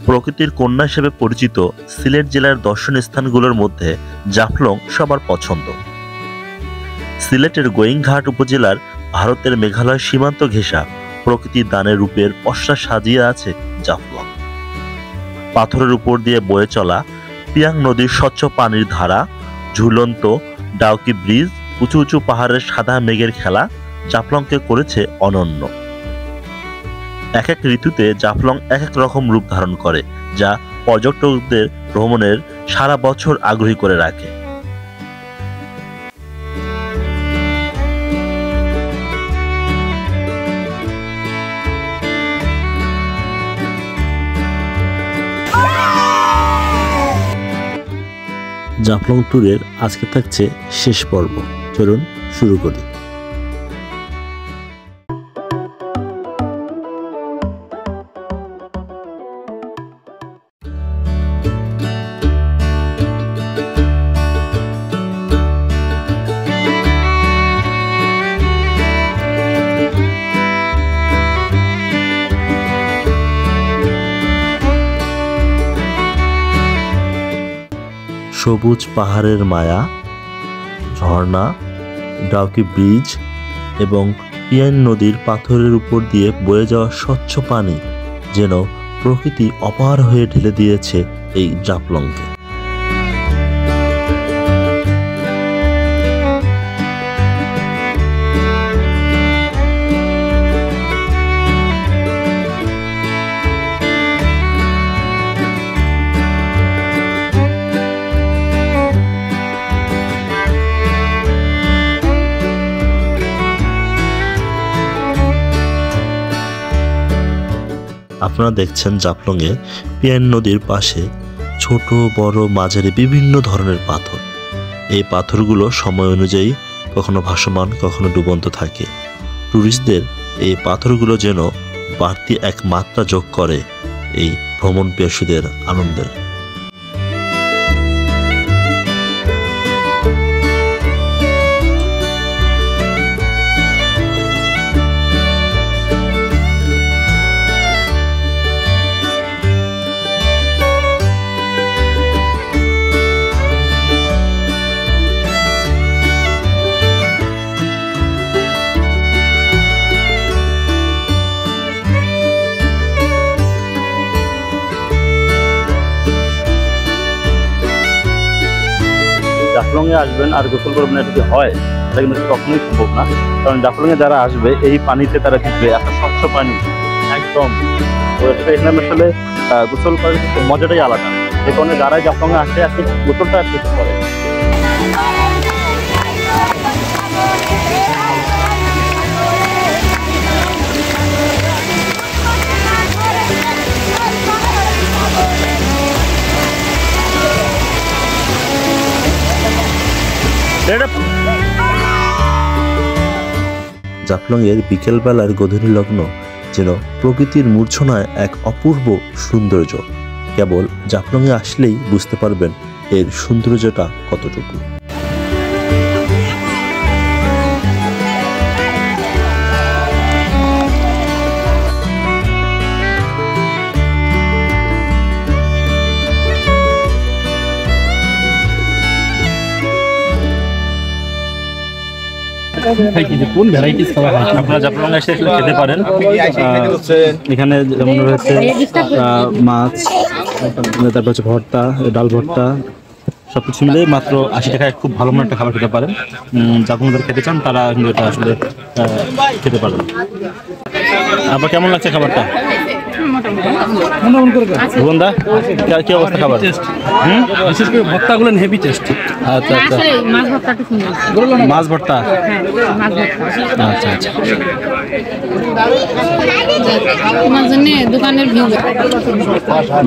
প্রকৃতির কন্যা হিসেবে পরিচিত সিলেট জেলার দর্শনীয় স্থানগুলোর মধ্যে জাফলং সবার পছন্দ। সিলেটের গোয়িংঘাট উপজেলার ভারতের মেঘালয় সীমান্ত ঘেঁষা প্রকৃতির দানের রূপের পসরা সাজিয়ে আছে জাফলং। পাথরের উপর দিয়ে বয়ে চলা পিয়াং নদীর স্বচ্ছ পানির ধারা, ঝুলন্ত ডাউকি ব্রিজ, উঁচু উঁচু পাহাড়ের সাদা মেঘের খেলা জাফলংকে করেছে অনন্য। এক এক ঋতুতে জাফলং এক এক রকম রূপ ধারণ করে, যা পর্যটকদের ভ্রমণের সারা বছর আগ্রহী করে রাখে। জাফলং ট্যুরের আজকে থাকছে শেষ পর্ব। চলুন শুরু করি। সবুজ পাহাড়ের মায়া, ঝর্ণা, ডাউকি ব্রিজ এবং পিয়াং নদীর পাথরের উপর দিয়ে বয়ে যাওয়া স্বচ্ছ পানি যেন প্রকৃতি অপার হয়ে ঢেলে দিয়েছে এই জাফলংকে। আপনারা দেখছেন জাফলংয়ে পিয়াং নদীর পাশে ছোট বড় মাঝারি বিভিন্ন ধরনের পাথর। এই পাথরগুলো সময় অনুযায়ী কখনো ভাসমান, কখনো ডুবন্ত থাকে। টুরিস্টদের এই পাথরগুলো যেন বাড়তি এক মাত্রা যোগ করে এই ভ্রমণ পিপাসুদের আনন্দের। জাফলংয়ে আসবেন আর গোসল করবেন, যদি হয় এটা কিন্তু কখনোই সম্ভব না। কারণ জাফলংয়ে যারা আসবে এই পানিতে তারা ভিজবে, একটা স্বচ্ছ পানি একদম। তো এখানে আসলে গোসল করার মজাটাই আলাদা। যে কারণে যারা জাফলংয়ে আসে আপনি গোসলটা করতে পারে। জাফলংয়ের বিকেলবেলার গধূলি লগ্ন যেন প্রকৃতির মূর্ছনায় এক অপূর্ব সৌন্দর্য। কেবল জাফলংয়ে আসলেই বুঝতে পারবেন এর সৌন্দর্যটা কতটুকু। কোন ভ্যারাইটিস খাবার আপনারা জাফলং এসে খেতে পারেন। এখানে যেমন রয়েছে মাছ, তারপর হচ্ছে ভর্তা, ডাল ভর্তা, সব কিছু মিলে মাত্র 80 টাকায় খুব ভালো মানের একটা খাবার খেতে পারেন। জাফলং যারা খেতে চান তারা কিন্তু এটা আসলে খেতে পারেন। আপনার কেমন লাগছে খাবারটা? ভুবনদা কি অবস্থা খাবার? বিশেষ করে ভর্তাগুলো হেভি টেস্ট। আচ্ছা আচ্ছা, মাছ ভর্তা। আচ্ছা আচ্ছা,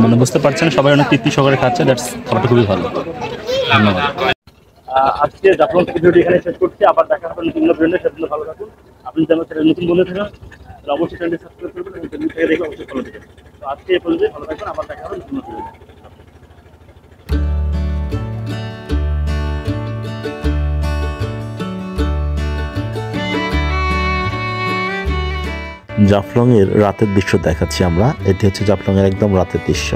মানে বুঝতে পারছেন সবাই অনেক তৃপ্তি সহকারে খাচ্ছে। খাবারটা খুবই ভালো। ধন্যবাদ। আজকে জাফলং থেকে ভিডিওটি এখানে শেষ করছি। আবার দেখা হবে নতুন ভিডিওর সাথে। ভালো থাকুন। আপনি যেন নতুন বন্ধু থাকেন অবশ্যই চ্যানেলটি সাবস্ক্রাইব করবেন এবং চ্যানেল থেকে দেখে অবশ্যই ফলো দেবেন। তো আজকে এই পর্যন্ত ভালো থাকবেন। আবার দেখা হবে নতুন ভিডিওতে। জাফলং এর রাতের দৃশ্য দেখাচ্ছি আমরা। এটি হচ্ছে জাফলং এর একদম রাতের দৃশ্য।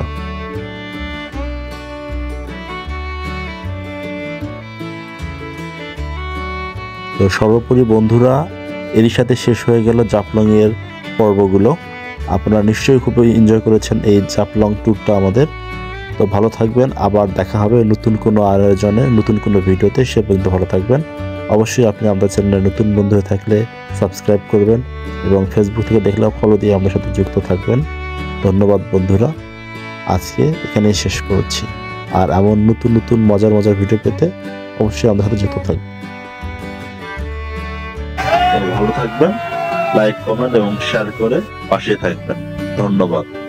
তো সর্বোপরি বন্ধুরা, এরই সাথে শেষ হয়ে গেল জাফলং এর পর্বগুলো। আপনারা নিশ্চয়ই খুবই এনজয় করেছেন এই জাফলং ট্যুরটা আমাদের। তো ভালো থাকবেন, আবার দেখা হবে নতুন কোনো আয়োজনে, নতুন কোনো ভিডিওতে। সে পর্যন্ত ভালো থাকবেন। অবশ্যই আপনি আমাদের চ্যানেলে নতুন বন্ধু হয়ে থাকলে সাবস্ক্রাইব করবেন এবং ফেসবুক থেকে দেখলেও ফলো দিয়ে আমাদের সাথে যুক্ত থাকবেন। ধন্যবাদ বন্ধুরা, আজকে এখানেই শেষ করছি। আর এমন নতুন নতুন মজার মজার ভিডিও পেতে অবশ্যই আমাদের সাথে যুক্ত থাকবেন। ভালো থাকবেন, লাইক, কমেন্ট এবং শেয়ার করে পাশে থাকবেন। ধন্যবাদ।